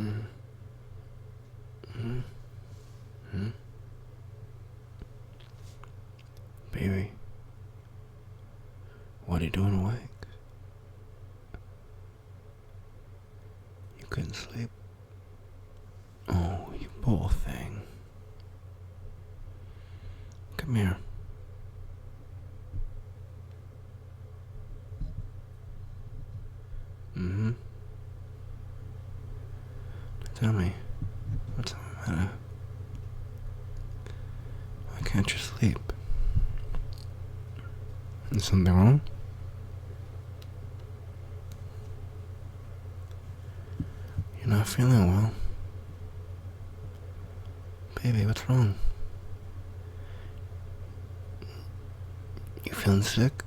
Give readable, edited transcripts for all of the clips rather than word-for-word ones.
Hmm. Hmm. Hmm. Baby, what are you doing awake? You couldn't sleep? Oh, you poor thing. Come here. Mm-hmm. Tell me, what's the matter? Why can't you sleep? Is something wrong? You're not feeling well. Baby, what's wrong? You feeling sick?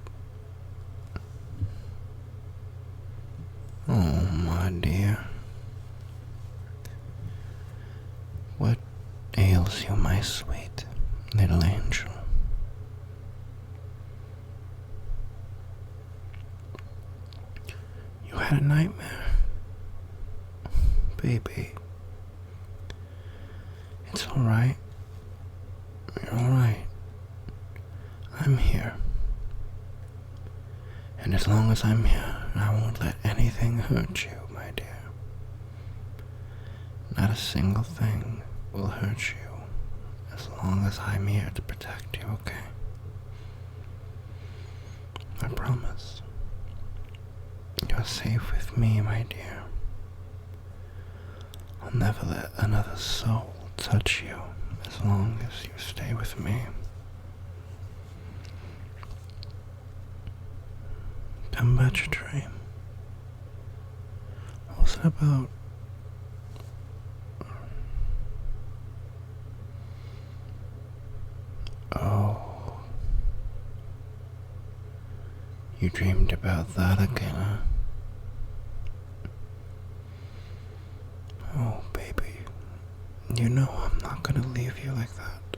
Oh, my dear. What ails you, my sweet little angel? You had a nightmare. Baby. It's alright. You're alright. I'm here. And as long as I'm here, I won't let anything hurt you, my dear. Not a single thing will hurt you as long as I'm here to protect you, okay? I promise. You're safe with me, my dear. I'll never let another soul touch you as long as you stay with me. Tell me about your dream. What was it about? Oh. You dreamed about that again, huh? Oh, baby. You know I'm not gonna leave you like that.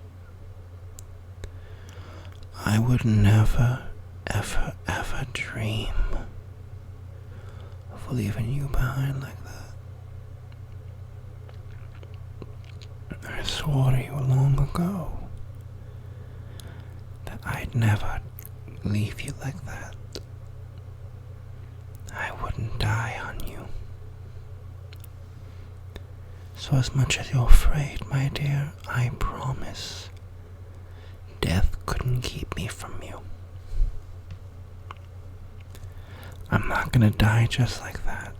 I would never, ever, ever dream of leaving you behind like that. I swore to you long ago that I'd never leave you like that. I wouldn't die on you. So as much as you're afraid, my dear, I promise death couldn't keep me from you. I'm not gonna die just like that.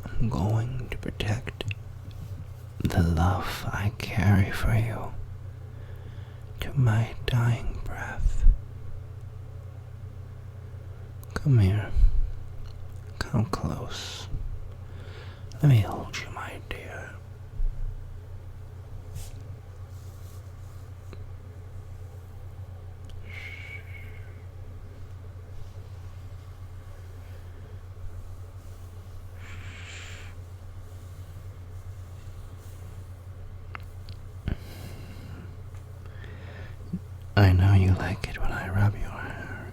I'm going to protect the love I carry for you to my dying breath. Come here. Come close. Let me hold you, my dear. I know you like it when I rub your hair.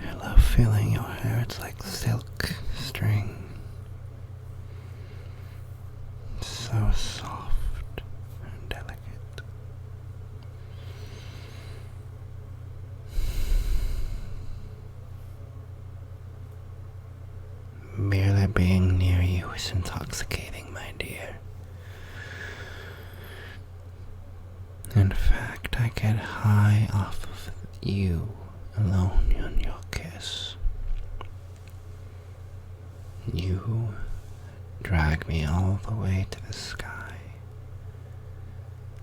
I love feeling your hair. It's like silk string. So soft and delicate. Merely being near you is intoxicating, my dear. In fact, I get high off of you alone on your kiss. You drag me all the way to the sky.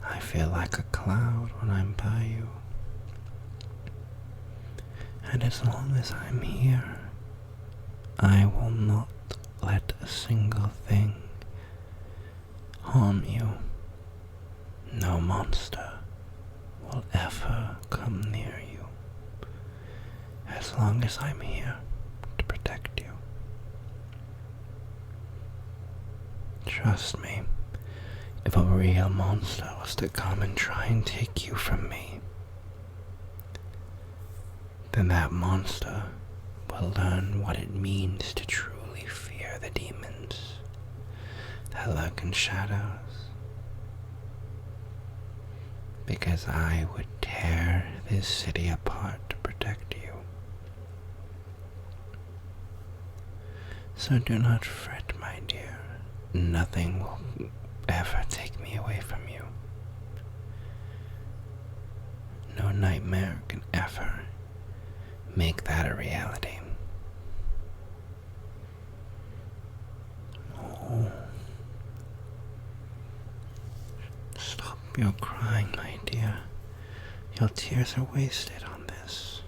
I feel like a cloud when I'm by you. And as long as I'm here, I will not let a single thing harm you. No monster will ever come near you, as long as I'm here to protect you. Trust me, if a real monster was to come and try and take you from me, then that monster will learn what it means to truly feel the demons that lurk in shadows. Because I would tear this city apart to protect you. So do not fret, my dear. Nothing will ever take me away from you. No nightmare can ever make that a reality. Oh. Stop your crying, my dear. Your tears are wasted on this.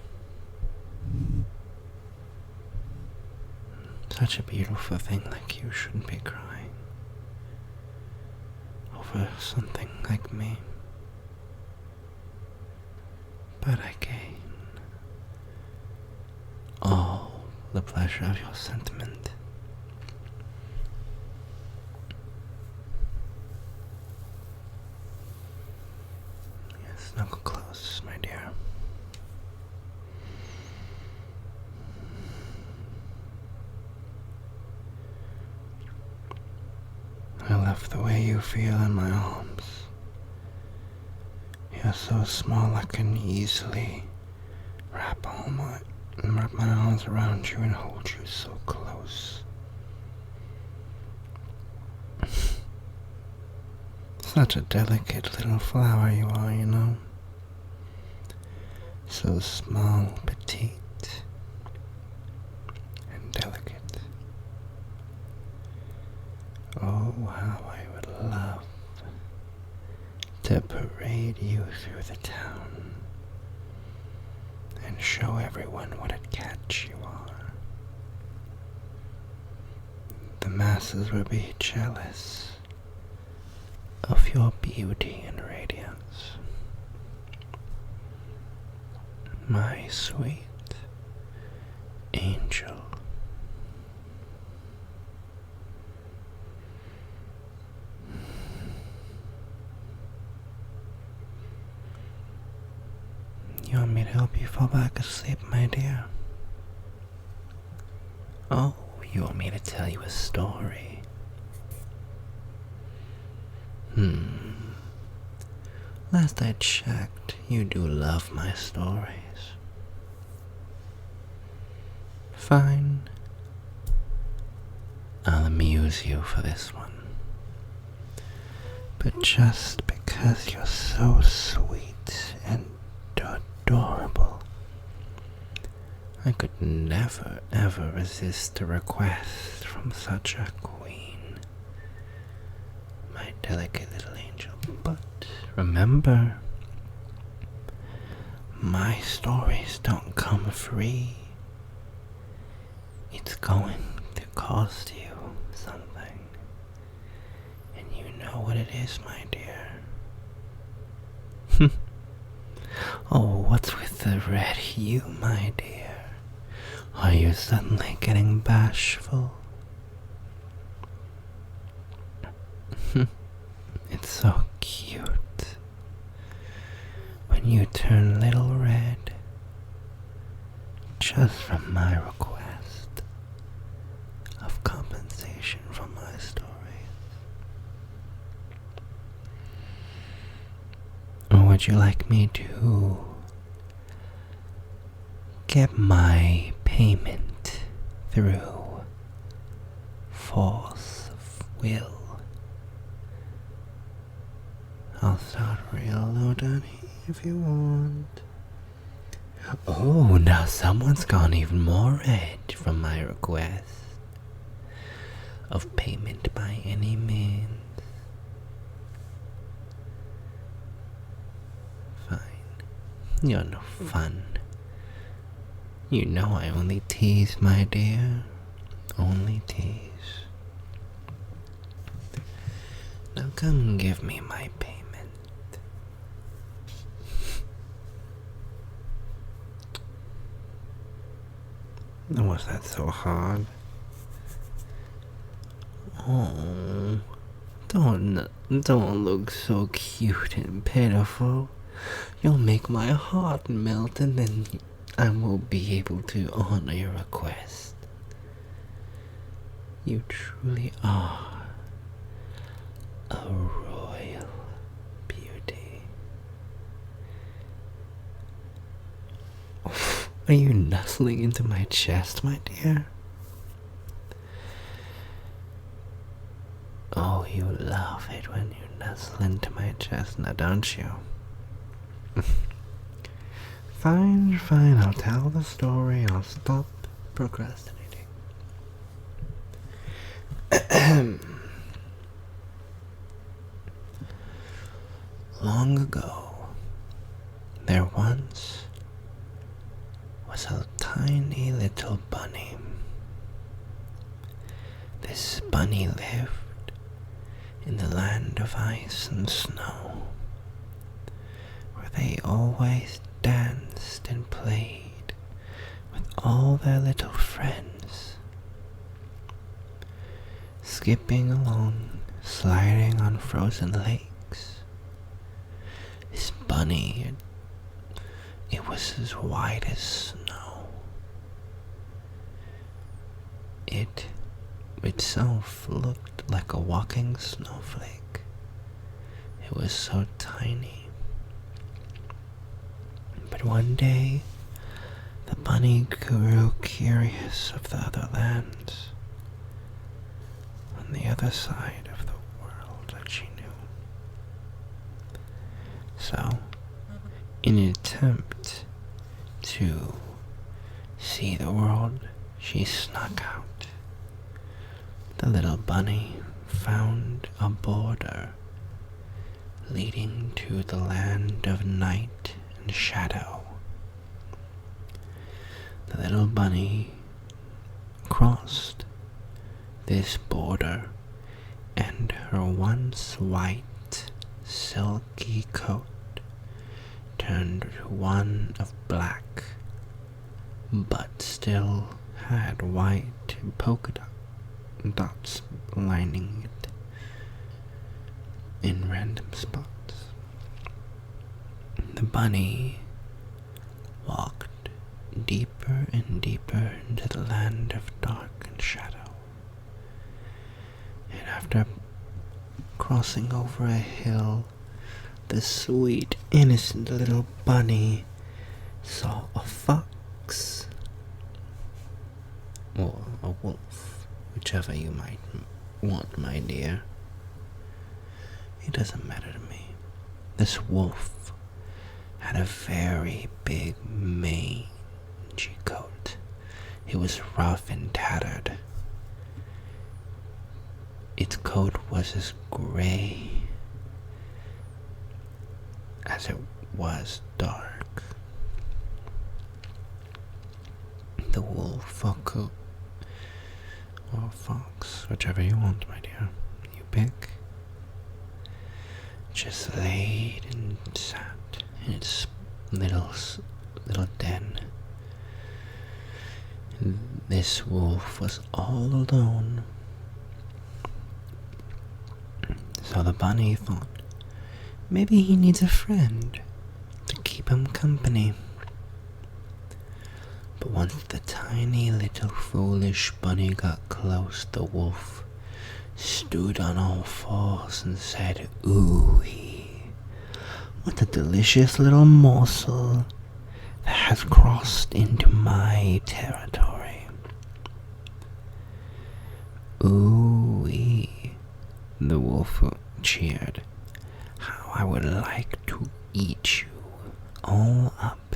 Such a beautiful thing like you shouldn't be crying over something like me. But I gain all the pleasure of your sentiment. Yes, snuggle close, my dear. I love the way you feel in my arms. You're so small I can easily wrap my arms around you and hold you so close. Such a delicate little flower you are, you know. So small, petite, and delicate. Oh, how I would love to parade you through the town and show everyone what a catch you are. The masses will be jealous of your beauty and radiance. My sweet angel. You want me to help you fall back asleep, my dear? Oh, you want me to tell you a story? Last I checked, you do love my stories. Fine. I'll amuse you for this one. But just because you're so sweet and adorable, I could never ever resist a request from such a queen, my delicate little angel. But remember, my stories don't come free. It's going to cost you something, and you know what it is, my dear. Oh, what's with the red hue, my dear? Are you suddenly getting bashful? It's so cute when you turn little red just from my request of compensation for my stories. Or would you like me to get my payment through force of will? I'll start real low down here if you want. Oh, now someone's gone even more red from my request of payment by any means. Fine. You're no fun. You know I only tease, my dear. Only tease. Now come give me my payment. Was that so hard? Oh, don't look so cute and pitiful. You'll make my heart melt, and then I won't be able to honor your request. You truly are a royal beauty. Are you nestling into my chest, my dear? Oh, you love it when you nestle into my chest, now don't you? Fine, fine, I'll tell the story. I'll stop procrastinating. Long ago, there once was a tiny little bunny. This bunny lived in the land of ice and snow, where they always danced and played with all their little friends, skipping along, sliding on frozen lakes. This bunny, it was as white as snow. It itself looked like a walking snowflake. It was so tiny. But one day, the bunny grew curious of the other lands, on the other side of the world that she knew. So, in an attempt to see the world, she snuck out. The little bunny found a border leading to the land of night and shadow. The little bunny crossed this border, and her once white, silky coat turned to one of black, but still had white polka dots lining it in random spots. The bunny walked deeper and deeper into the land of dark and shadow, and after crossing over a hill, the sweet, innocent little bunny saw a fox, or a wolf, whichever you might want, my dear. It doesn't matter to me. This wolf had a very big mangy coat. It was rough and tattered. Its coat was as gray as it was dark. The wolf or coat or fox, whichever you want, my dear, you pick, just laid and sat in its little den. And this wolf was all alone. So the bunny thought, maybe he needs a friend to keep him company. But once the tiny little foolish bunny got close, the wolf stood on all fours and said, "Ooh-wee, what a delicious little morsel that has crossed into my territory." "Ooh-wee," the wolf cheered. "How I would like to eat you all up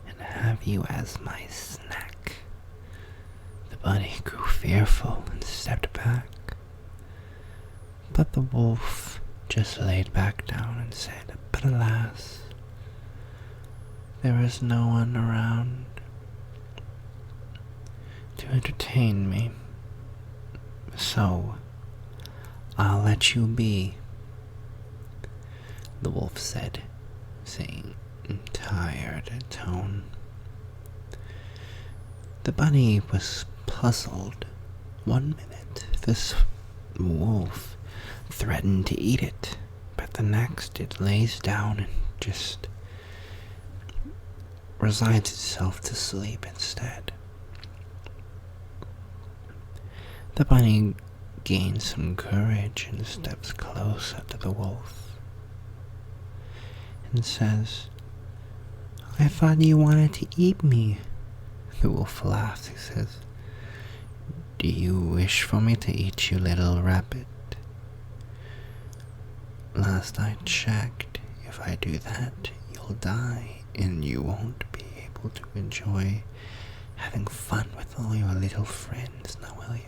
and have you as my snack." The bunny grew fearful and stepped back. But the wolf just laid back down and said, "But alas, there is no one around to entertain me, so I'll let you be," the wolf said, saying in a tired tone. The bunny was puzzled. One minute, this wolf threatened to eat it, but the next it lays down and just resigns itself to sleep instead. The bunny gains some courage and steps closer to the wolf and says, "I thought you wanted to eat me." The wolf laughs. He says, "Do you wish for me to eat you, little rabbit? Last I checked, if I do that, you'll die, and you won't be able to enjoy having fun with all your little friends, now will you?"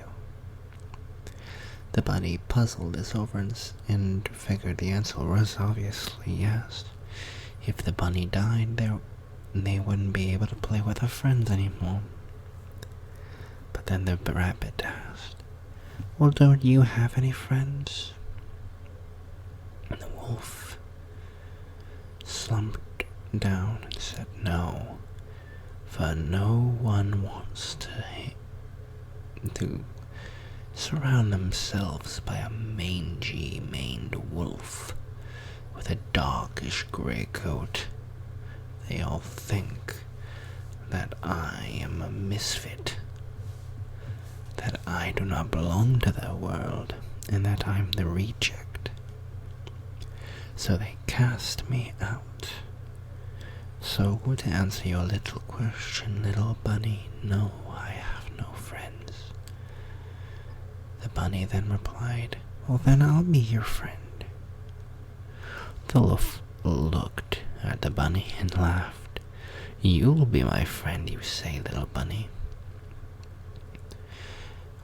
The bunny puzzled this over and figured the answer was obviously yes. If the bunny died, they wouldn't be able to play with their friends anymore. But then the rabbit asked, "Well, don't you have any friends?" And the wolf slumped down and said, "No, for no one wants to surround themselves by a mangy-maned wolf with a darkish grey coat. They all think that I am a misfit, that I do not belong to their world, and that I'm the reject. So they cast me out. So to answer your little question, little bunny, no, I have no friends." The bunny then replied, "Well, then I'll be your friend." The wolf looked at the bunny and laughed. "You'll be my friend, you say, little bunny?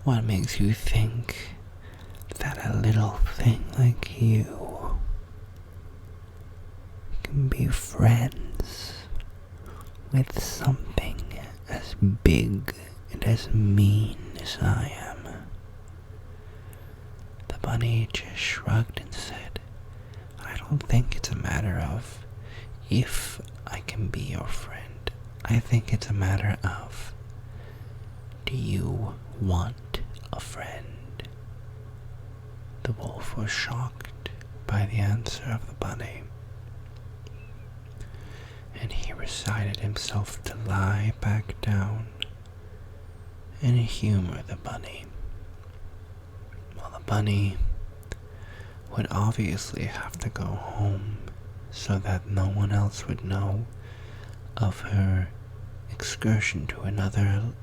What makes you think that a little thing like you can be friends with something as big and as mean as I am?" The bunny just shrugged and said, "I don't think it's a matter of if I can be your friend. I think it's a matter of, do you want a friend?" The wolf was shocked by the answer of the bunny, and he resigned himself to lie back down and humor the bunny. Well, the bunny would obviously have to go home so that no one else would know of her excursion to another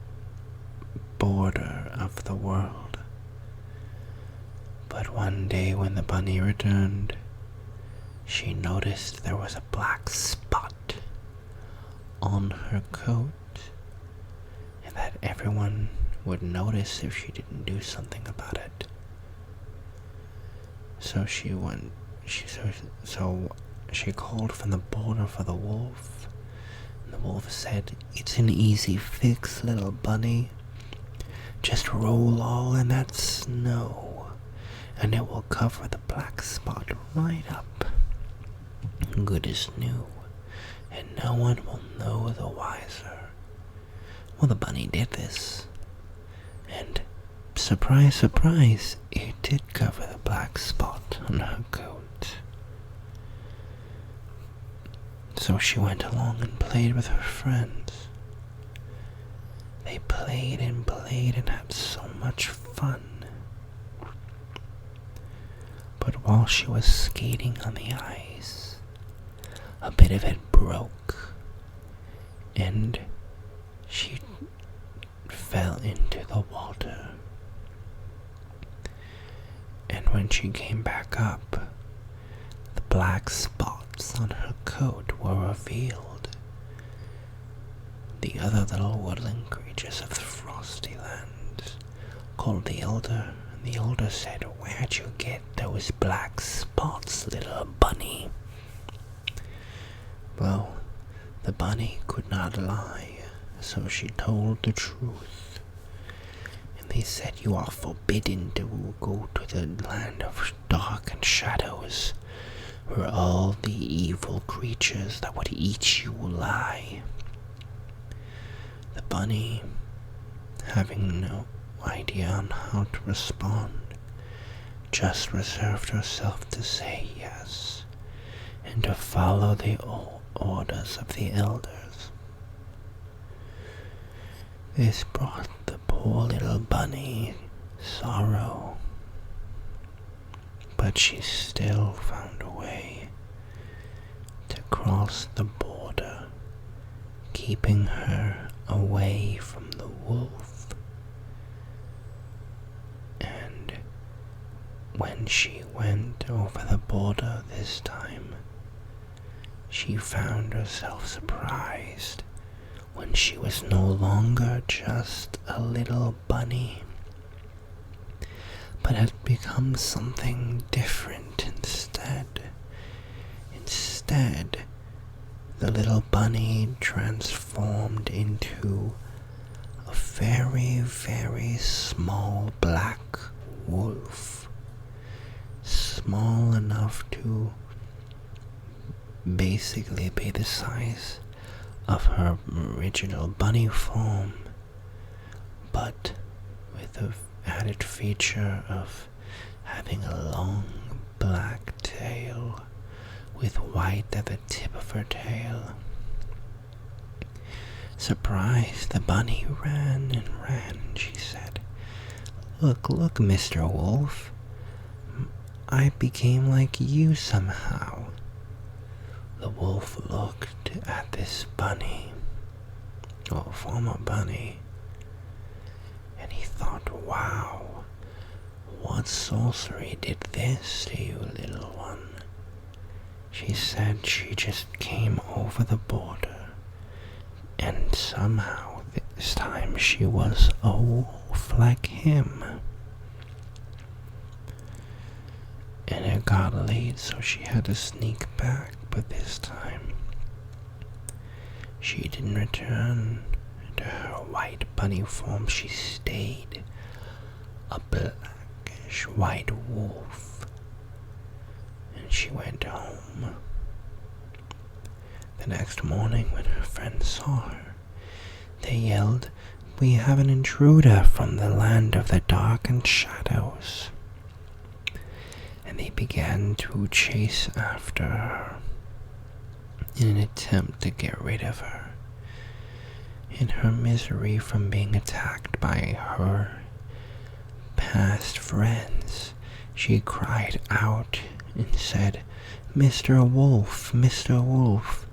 border of the world. But one day when the bunny returned, she noticed there was a black spot on her coat, and that everyone would notice if she didn't do something about it. So she called from the border for the wolf, and the wolf said, "It's an easy fix, little bunny. Just roll all in that snow, and it will cover the black spot right up, good as new, and no one will know the wiser." Well, the bunny did this, and surprise, surprise, it did cover the black spot on her coat. So she went along and played with her friends. They played and had so much fun. But while she was skating on the ice, a bit of it broke, and she fell into the water. And when she came back up, the black spots on her coat were revealed. The other little woodland creatures of the frosty lands called the elder, and the elder said, "Where'd you get those black spots, little bunny?" Well, the bunny could not lie, so she told the truth. And they said, "You are forbidden to go to the land of dark and shadows, where all the evil creatures that would eat you lie." The bunny, having no idea on how to respond, just reserved herself to say yes, and to follow the orders of the elders. This brought the poor little bunny sorrow, but she still found a way to cross the border, keeping her away from the wolf. And when she went over the border this time, she found herself surprised when she was no longer just a little bunny, but had become something different instead. Instead, the little bunny transformed into a very, very small black wolf, small enough to basically be the size of her original bunny form, but with the added feature of having a long black tail with white at the tip of her tail. Surprised, the bunny ran and ran. She said, "Look, look, Mr. Wolf. I became like you somehow." The wolf looked at this bunny, or former bunny, and he thought, wow, what sorcery did this to you, little one? She said she just came over the border, and somehow this time she was a wolf like him. And it got late, so she had to sneak back, but this time she didn't return to her white bunny form. She stayed a blackish white wolf, and she went home. The next morning, when her friends saw her, they yelled, "We have an intruder from the land of the dark and shadows." And they began to chase after her in an attempt to get rid of her. In her misery from being attacked by her past friends, she cried out and said, "Mr. Wolf, Mr. Wolf,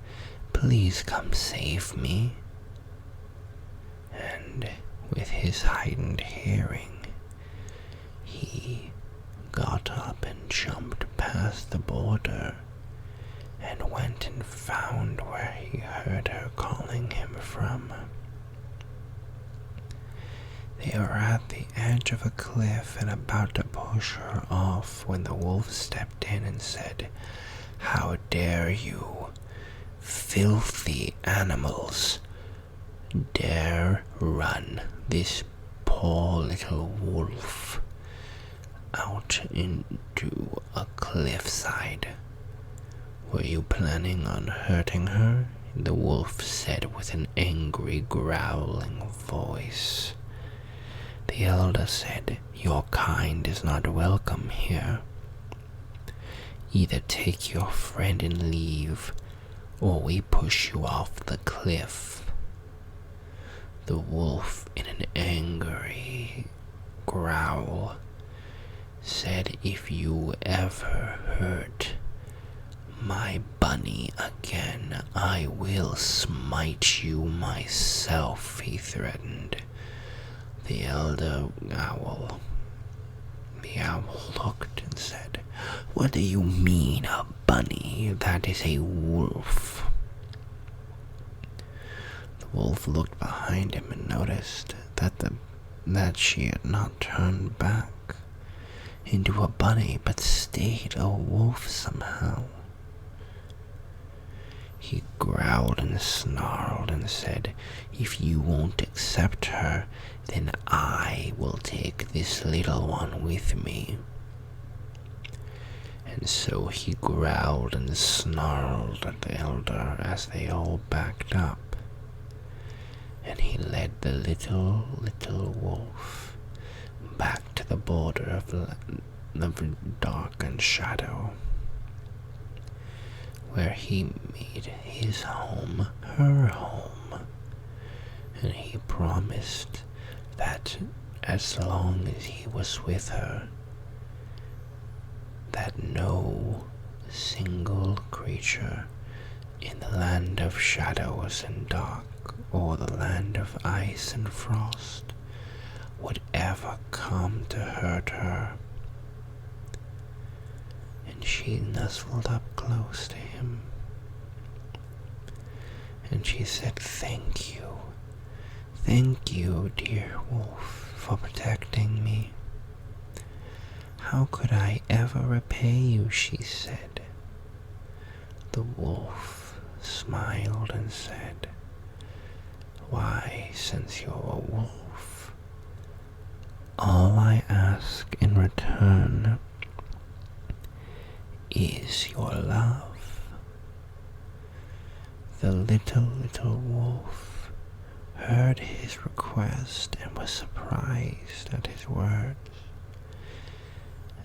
please come save me." And with his heightened hearing, he got up and jumped past the border and went and found where he heard her calling him from. They were at the edge of a cliff and about to push her off when the wolf stepped in and said, "How dare you, filthy animals, dare run this poor little wolf out into a cliffside? Were you planning on hurting her?" The wolf said with an angry, growling voice. The elder said, "Your kind is not welcome here. Either take your friend and leave, or we push you off the cliff." The wolf, in an angry growl, said, "If you ever hurt my bunny again, I will smite you myself," he threatened. The owl looked and said, "What do you mean, a bunny? That is a wolf." The wolf looked behind him and noticed that she had not turned back into a bunny, but stayed a wolf somehow. He growled and snarled and said, "If you won't accept her, then I will take this little one with me." And so he growled and snarled at the elder as they all backed up, and he led the little wolf back to the border of the dark and shadow, where he made his home her home, and he promised that as long as he was with her, that no single creature in the land of shadows and dark, or the land of ice and frost, would ever come to hurt her. And she nuzzled up close to him, and she said, "Thank you, dear wolf, for protecting me. How could I ever repay you?" she said. The wolf smiled and said, "Why, since you're a wolf, all I ask in return is your love." The little wolf heard his request and was surprised at his words,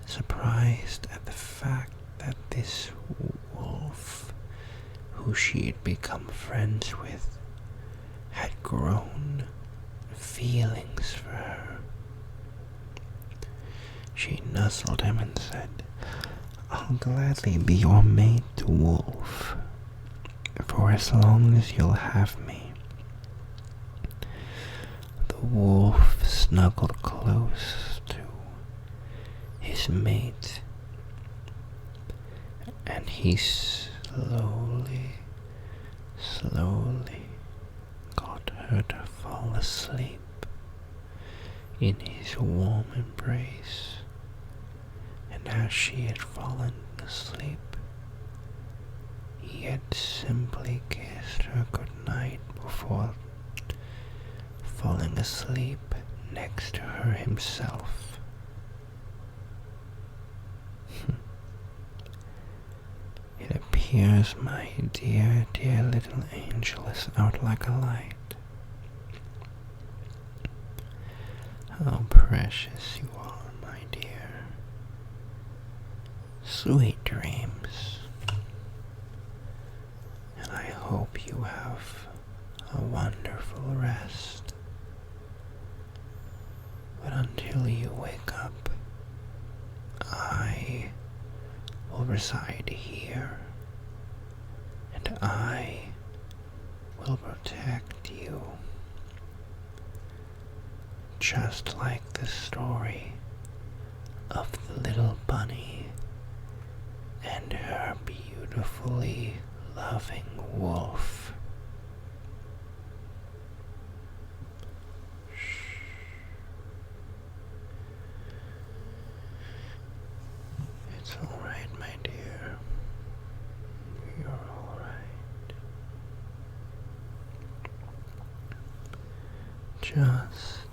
surprised at the fact that this wolf, who she had become friends with, had grown feelings for her. She nuzzled him and said, "I'll gladly be your mate, wolf, for as long as you'll have me." The wolf snuggled close to his mate, and he slowly got her to fall asleep in his warm embrace. And as she had fallen asleep, he had simply kissed her good night before falling asleep next to her himself. It appears my dear little angel is out like a light. How precious you are, my dear. Sweet dreams. And I hope you have a wonderful rest. But until you wake up, I will reside here, and I will protect you, just like the story of the little bunny and her beautifully loving wolf. It's all right, my dear. You're all right. Just